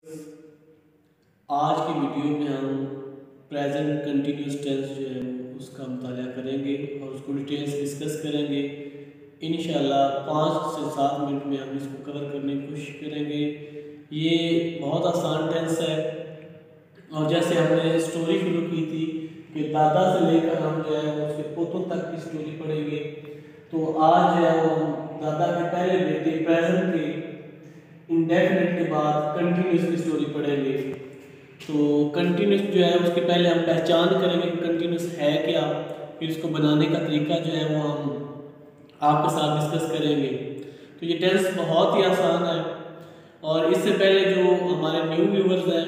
आज की वीडियो में हम प्रेजेंट कंटिन्यूस टेंस जो है उसका मुताला करेंगे और उसको डिटेल्स डिस्कस करेंगे। इंशाल्लाह 5 से 7 मिनट में हम इसको कवर करने की कोशिश करेंगे। ये बहुत आसान टेंस है और जैसे हमने स्टोरी शुरू की थी कि दादा से लेकर हम जो है उसके पोतों तक की स्टोरी पढ़ेंगे, तो आज जो है वो हम दादा के पहले बेटे प्रेजेंट के इंडेफिनिट के बाद कंटिन्यूस की स्टोरी पढ़ेंगे। तो कंटिन्यूस जो है उसके पहले हम पहचान करेंगे कि कंटिन्यूस है क्या, फिर इसको बनाने का तरीका जो है वो हम आपके साथ डिस्कस करेंगे। तो ये टेंस बहुत ही आसान है और इससे पहले जो हमारे न्यू व्यूवर्स हैं,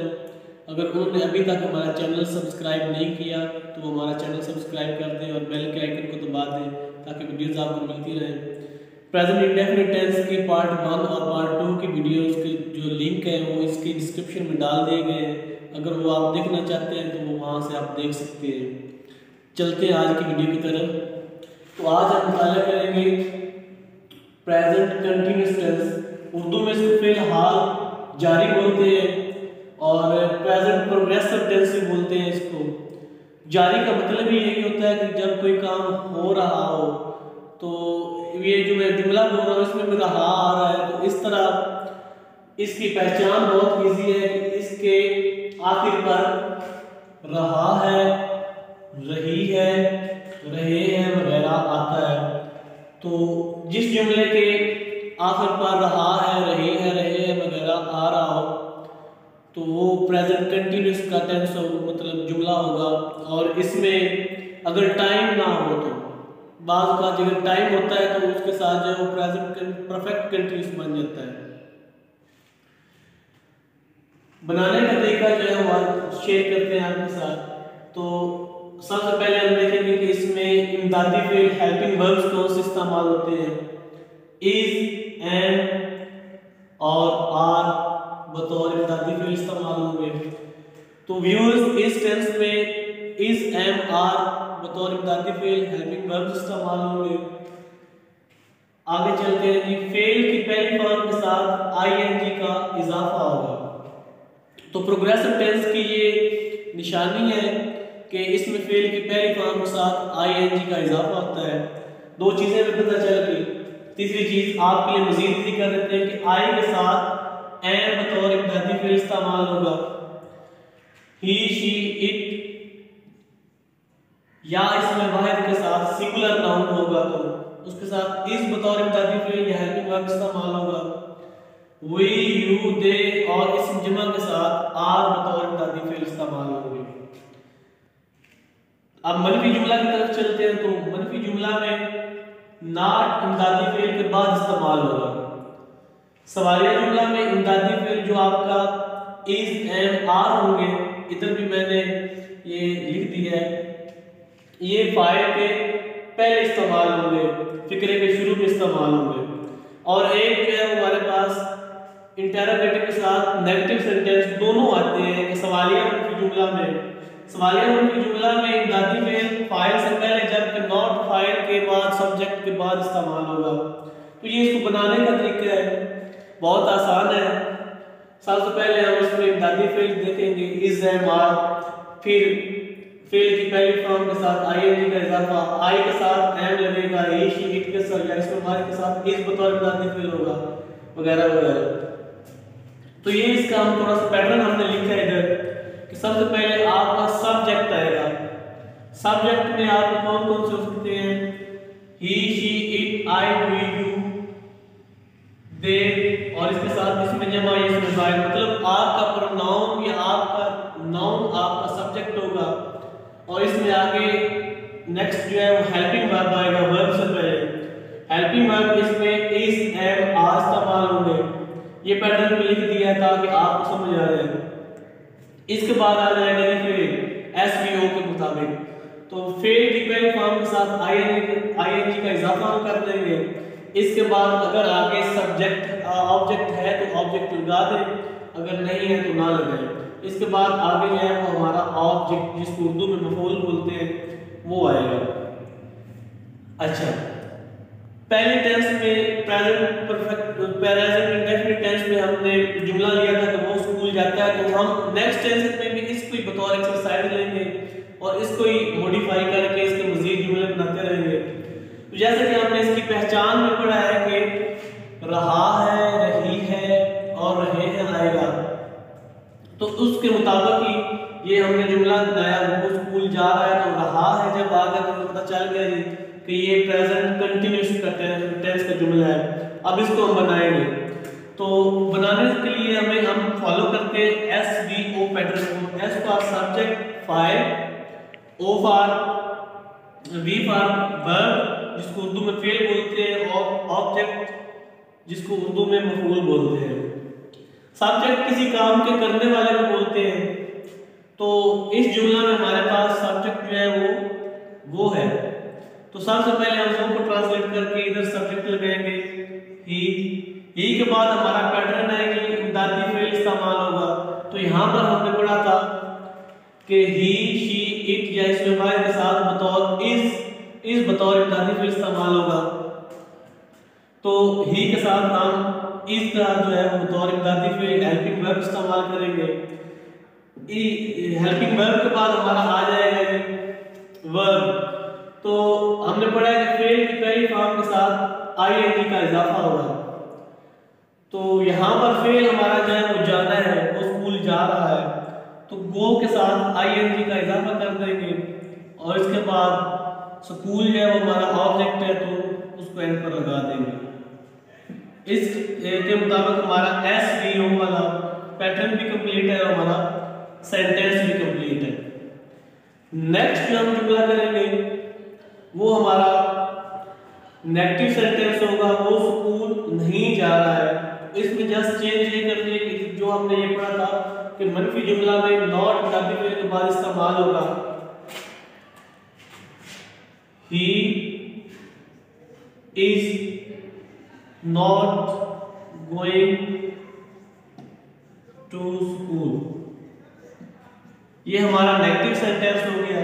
अगर उन्होंने अभी तक हमारा चैनल सब्सक्राइब नहीं किया तो हमारा चैनल सब्सक्राइब कर दें और बेल के आइकन को दबा दें ताकि वीडियोज़ आपको मिलती रहें। प्रेजेंट इंडेफिनिट टेंस की पार्ट 1 और पार्ट 2 की वीडियोस के जो लिंक है वो इसके डिस्क्रिप्शन में डाल दिए गए हैं। अगर वो आप देखना चाहते हैं तो वो वहाँ से आप देख सकते हैं। चलते हैं आज की वीडियो की तरफ। तो आज हम मुताला करेंगे प्रेजेंट कंटिन्यूस टेंस। उर्दू में इसको फिलहाल जारी बोलते हैं और प्रेजेंट प्रोग्रेसिव टेंस भी बोलते हैं इसको। जारी का मतलब ही यही होता है कि जब कोई काम हो रहा हो, तो ये जो मैं जुमला बोल रहा हूँ इसमें मेरा हा आ रहा है, तो इस तरह इसकी पहचान बहुत ईजी है कि इसके आखिर पर रहा है, रही है, रहे हैं वगैरह आता है। तो जिस जुमले के आखिर पर रहा है, रही है, रहे हैं वगैरह आ रहा हो तो वो प्रेजेंट कंटिन्यूस का टेंस हो, मतलब जुमला होगा। और इसमें अगर टाइम ना हो तो बाज़ का अगर टाइम होता है तो उसके साथ जो है वो प्रेजेंट परफेक्ट कंटिन्यूस बन जाता है। बनाने का तरीका जो है वो शेयर करते हैं आपके साथ। तो सबसे पहले हम देखेंगे कि इसमें इमदादी फेल हेल्पिंग वर्ब्स कौन से इस्तेमाल होते हैं। इज, एम और आर बतौर इमदादी फेल इस्तेमाल होंगे। तो व्यूअर्स इस टेंस में इज, एम, आर बतौर इमदादी फेल हेल्पिंग वर्ब्स इस्तेमाल होंगे। आगे चलते हैं जी, फेल की पहली फॉर्म के साथ आईएनजी का इजाफा होगा। तो प्रोग्रेसिव टेंस की ये निशानी है कि इसमें फेल की पहली फॉर्म के साथ आईएनजी का इजाफा होता है। दो चीजें भी पता चल गई। तीसरी चीज आपके लिए मजीद भी कर देते हैं कि आई के साथ एम बतौर इमदादी फेल इस्तेमाल होगा। ही, शी, इट या इसमें वाहिद के साथ सिंगुलर नाउन होगा तो उसके साथ इस बतौर इमदादी फेल या हेल्पिंग वर्ब इस्तेमाल होगा। वी, यू, दे और इस्म जमा के साथ आर बतौर इमदादी फेल इस्तेमाल होंगे। अब मनफी जुमला की तरफ चलते हैं। तो मनफी जुमला में नॉट इमदादी फेल के बाद इस्तेमाल होगा। सवालिया जुमला में इमदादी फेल जो आपका इज, एम, आर होंगे, इधर भी मैंने ये लिख दिया है, ये फाइल के पहले इस्तेमाल होंगे, फिक्रे के शुरू में इस्तेमाल होंगे। और एक जो है हमारे पास इंटरोगेटिव के साथ नेगेटिव सेंटेंस दोनों आते हैं। सवालिया मनफी जुमला में, सवालिया मनफी जुमला में इमदादी फेल फाइल से पहले जबकि नॉट फाइल के बाद सब्जेक्ट के बाद इस्तेमाल होगा। तो ये इसको बनाने का तरीका है, बहुत आसान है। सबसे पहले हम इसमें इमदादी फेल देखेंगे इज, एम, आर, फिर फेल की पहली फॉर्म के साथ आईएनजी का इजाफा, आई के साथ एम लगेगा, ही, शी, इट के साथ या इसमें हमारे के साथ इस बतौर इमदादी फेल होगा वगैरह वगैरह। तो ये इसका हम थोड़ा सा पैटर्न हमने लिखा है इधर कि सबसे पहले आपका सब्जेक्ट आएगा। सब्जेक्ट में आप कौन कौन से हो सकते हैं, he, she, it, I, we, you, they और इसके साथ इसमें जमा इसमें जायद, मतलब आपका प्रोनाउन या आपका नाउन आपका सब्जेक्ट होगा। और इसमें आगे नेक्स्ट जो है वो हेल्पिंग वर्ब आएगा। वर्ब से पहले हेल्पिंग वर्ब इसमें इज, एम, आर इस्तेमाल होंगे। ये पैटर्न में लिख दिया है ताकि आपको समझ आ जाए। इसके बाद आ जाएगा फेल एसवीओ के मुताबिक। तो फेल की पहली फॉर्म के साथ आईएनजी का इजाफा हम कर देंगे। इसके बाद अगर आगे सब्जेक्ट ऑब्जेक्ट है तो ऑब्जेक्ट लगा दें, अगर नहीं है तो ना लगाएं। इसके बाद आगे जो है वो हमारा ऑब्जेक्ट जिसको उर्दू में मफूल बोलते हैं वो आएगा। अच्छा, पहले टेंस में प्रेजेंट इंडेफिनिट टेंस में हमने जुमला लिया था कि वो स्कूल जाता है, तो हम नेक्स्ट टेंस में भी इसको ही बतौर एक्सरसाइज लेंगे और इसको ही मॉडिफाई करके इसके मजीद जुमले बनाते रहेंगे। तो जैसे कि हमने इसकी पहचान में पढ़ा है कि रहा है, रही है और रहे हैं आएगा, तो उसके मुताबिक ही ये हमने जुमला बनाया। वो स्कूल जा रहा है, तो रहा है जब आ गया तो पता चल गया जी कि ये प्रेजेंट कंटिन्यूस का टेंस का जुमला है। अब इसको हम बनाएंगे, तो बनाने के लिए हम फॉलो करते हैं SVO पैटर्न को। S for subject, file, O for V for verb जिसको उर्दू में फेल बोलते हैं, और ऑब्जेक्ट जिसको उर्दू में मफूल बोलते हैं। सब्जेक्ट किसी काम के करने वाले को बोलते हैं। तो इस जुमला में हमारे पास सब्जेक्ट जो है वो है। तो सबसे पहले हम वो को ट्रांसलेट करके इधर सब्जेक्ट लगाएंगे ही के बाद हमारा पैटर्न है कि इमदादी फेल इस्तेमाल होगा। तो यहाँ पर हमने पढ़ा था कि ही, शी, इट या इसमें वाइज के साथ बतौर इस बतौर इमदादी फेल इस्तेमाल होगा। तो ही के साथ हम इस तरह जो है बतौर इमदादी फेल हेल्पिंग वर्ब इस्तेमाल करेंगे। हेल्पिंग वर्ब के बाद हमारा आ जाएगा वर्ब। तो हमने पढ़ा है कि फेल की पहली फॉर्म के साथ आईएनजी का इजाफा होगा। तो यहाँ पर फेल हमारा जो है वो जाना है, वो स्कूल जा रहा है, तो गो के साथ आईएनजी का इजाफा कर देंगे और इसके बाद स्कूल जो है वो हमारा ऑब्जेक्ट है, तो उसको एंड पर लगा देंगे। इस के मुताबिक हमारा SVO वाला पैटर्न भी कंप्लीट है और हमारा सेंटेंस भी कंप्लीट है। नेक्स्ट जो हम जुमला करेंगे वो हमारा नेगेटिव सेंटेंस होगा। वो स्कूल नहीं जा रहा है। इसमें जस्ट चेंज ये कर दिए कि जो हमने ये पढ़ा था कि मनफी जुमला में नॉट इमदादी फेल के बाद इस्तेमाल होगा। He is not going to school, ये हमारा नेगेटिव सेंटेंस हो गया।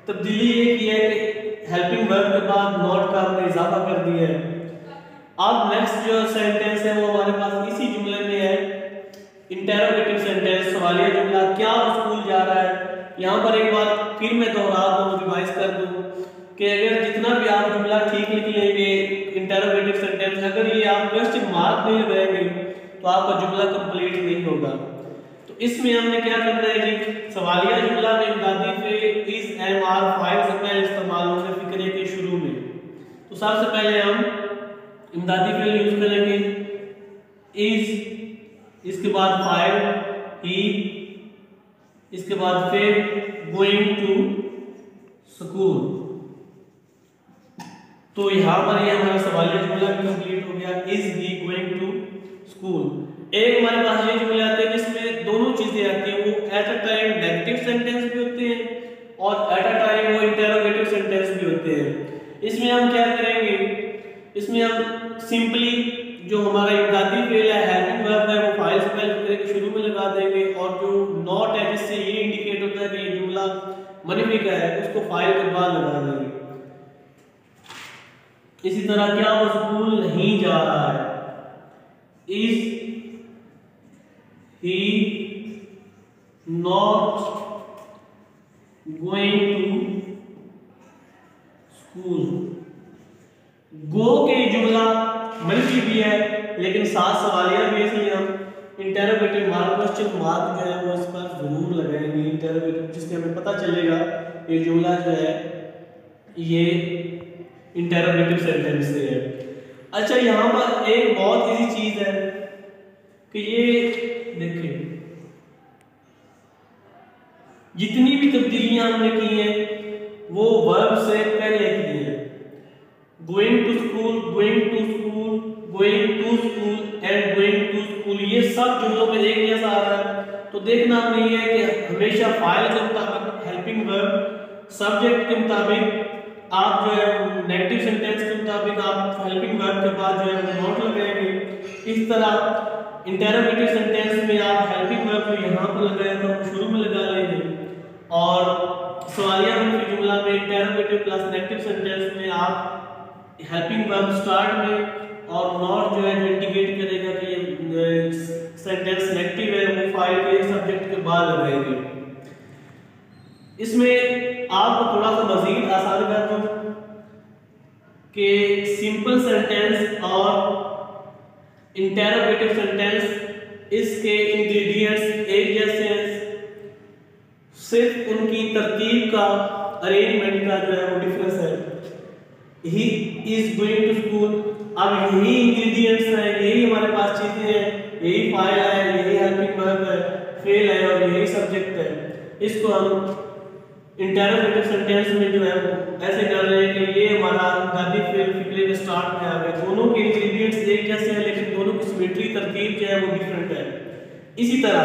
तब्दीली ये की है कि हेल्पिंग वर्ब के बाद नॉट का हमने इजाफा कर दिया है। अब नेक्स्ट जो सेंटेंस है वो हमारे पास इसी जुमले में है, इंटेरोगेटिव सेंटेंस, सवालिया जुमला। क्या वो स्कूल जा रहा है? यहाँ पर एक बार फिर मैं दोहरा दूं, रिवाइज कर दूं कि अगर जितना भी आप जुमला ठीक लिख लेंगे इंटेरोगेटिव सेंटेंस, अगर ये आप क्वेश्चन मार्क नहीं लगाएंगे तो आपका जुमला कंप्लीट नहीं होगा। तो इसमें हमने क्या करना है जी, सवालिया जुमला में इमदादी फेल इज, एम, आर, फाइल से पहले इस्तेमाल होंगे फिक्रे के शुरू में। तो सबसे पहले हम इमदादी फेल यूज करेंगे इज, इसके बाद फाइल ही, इसके बाद फिर गोइंग टू स्कूल। तो यहाँ पर ये हमारा सवालिया जुमला भी कंप्लीट हो गया, is he going to school. एक हमारे पास ये जुमले आते हैं जिसमें दोनों चीजें आती हैं, वो at a time negative sentence भी होते हैं और एट अ टाइम वो इंटेरोगेटिव सेंटेंस भी होते हैं। इसमें हम क्या करेंगे, इसमें हम सिंपली जो हमारा इमदादी फेल है, हेल्पिंग वर्ब है, वो फाइल से पहले के शुरू में लगा देंगे और जो नॉट है जिससे ये इंडिकेट होता है कि ये जुमला मनफी का है, उसको फाइल के बाद लगा देंगे। इसी तरह क्या वो स्कूल नहीं जा रहा है, is he not going to school। गो के जुमला मनफी भी है लेकिन साथ सवालिया भी है, इसलिए हम इंटेरोगेटिव मार्क, क्वेश्चन मार्क जो है वो इस पर जरूर लगाएंगे इंटेरोगेटिव, जिससे हमें पता चलेगा ये जुमला जो है ये इंटेरोगेटिव सेंटेंस से है। अच्छा, यहाँ पर एक बहुत इजी चीज है कि ये देखिए जितनी भी तब्दीलियां हमने की हैं वो वर्ब से पहले की है। Going to school, going to school, going to school and going to school, ये सब जुमलों में एक जैसा आ रहा है। तो देखना नहीं है कि हमेशा फाइल के मुताबिक हेल्पिंग वर्ब, सब्जेक्ट के मुताबिक आप जो है नेगेटिव सेंटेंस के मुताबिक आप हेल्पिंग वर्ब के बाद जो है नॉट लगाएंगे। इस तरह इंटेरोगेटिव सेंटेंस में आप हेल्पिंग वर्ब जो यहाँ पर लगाया था वो शुरू में लगा लेंगे और सवालिया मनफी जुमला में इंटेरोगेटिव प्लस नेगेटिव सेंटेंस में आप हेल्पिंग वर्ब स्टार्ट में और नॉट जो है जो इंडिकेट करेगा कि ये सेंटेंस नेगेटिव है, वो फाइल के सब्जेक्ट के बाद लगाएंगे। इसमें आपको थोड़ा सा मजीद आसान कर दूं कि सिंपल सेंटेंस और इंटरोगेटिव सेंटेंस इसके इंग्रेडिएंट्स एक जैसे हैं, सिर्फ उनकी तरतीब का अरेंजमेंट का जो है वो डिफरेंस है। He is going to school, अब यही इंग्रेडिएंट्स हैं, यही हमारे पास चीजें हैं, यही फाइल है, यही हेल्पिंग वर्ब है, फेल है और यही सब्जेक्ट है। इसको हम इंटरोगेटिव सेंटेंस में जो है वो ऐसे कर रहे हैं कि ये हमारा दादी फेल फिक्रे के स्टार्ट में आ गए, दोनों के इंग्रेडिएंट्स एक जैसे हैं लेकिन दोनों की सिमेट्री तरतीब जो है वो डिफरेंट है। इसी तरह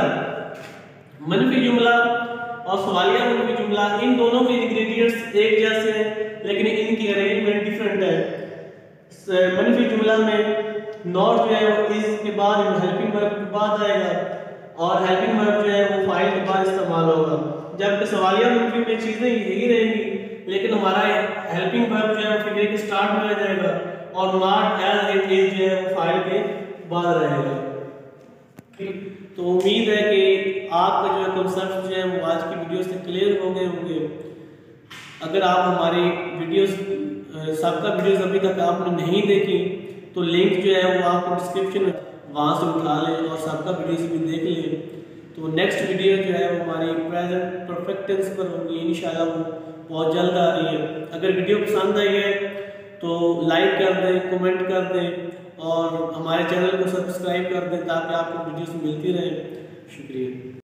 मनफी जुमला और सवालिया मनफी जुमला, इन दोनों के इंग्रेडिएंट्स एक जैसे हैं लेकिन इनकी अरेंजमेंट डिफरेंट है। मनफी जुमला में नॉट जो है वो इज के बाद हेल्पिंग वर्ब के बाद आएगा और हेल्पिंग वर्ब जो है वो फाइल के बाद इस्तेमाल होगा, जबकि सवालिया मनफी में चीजें यही रहेंगी लेकिन हमारा हेल्पिंग वर्ब जो है वो फिक्रे के स्टार्ट में आ जाएगा और नॉट एज इट इज जो है वो फाइल के बाद रहेगा। तो उम्मीद है कि आपका जो है कॉन्सेप्ट जो है वो आज की वीडियो से क्लियर हो गए होंगे। अगर आप हमारी वीडियोस सबका वीडियोस अभी तक आपने नहीं देखी तो लिंक जो है वो आपको डिस्क्रिप्शन में वहाँ से उठा लें और सबका वीडियोस भी देख लें। तो नेक्स्ट वीडियो जो है वो हमारी प्रेजेंट परफेक्ट टेंस पर होगी, इंशाल्लाह वो बहुत जल्द आ रही है। अगर वीडियो पसंद आई है तो लाइक कर दें, कमेंट कर दें और हमारे चैनल को सब्सक्राइब कर दें ताकि आपको वीडियोस मिलती रहे। शुक्रिया।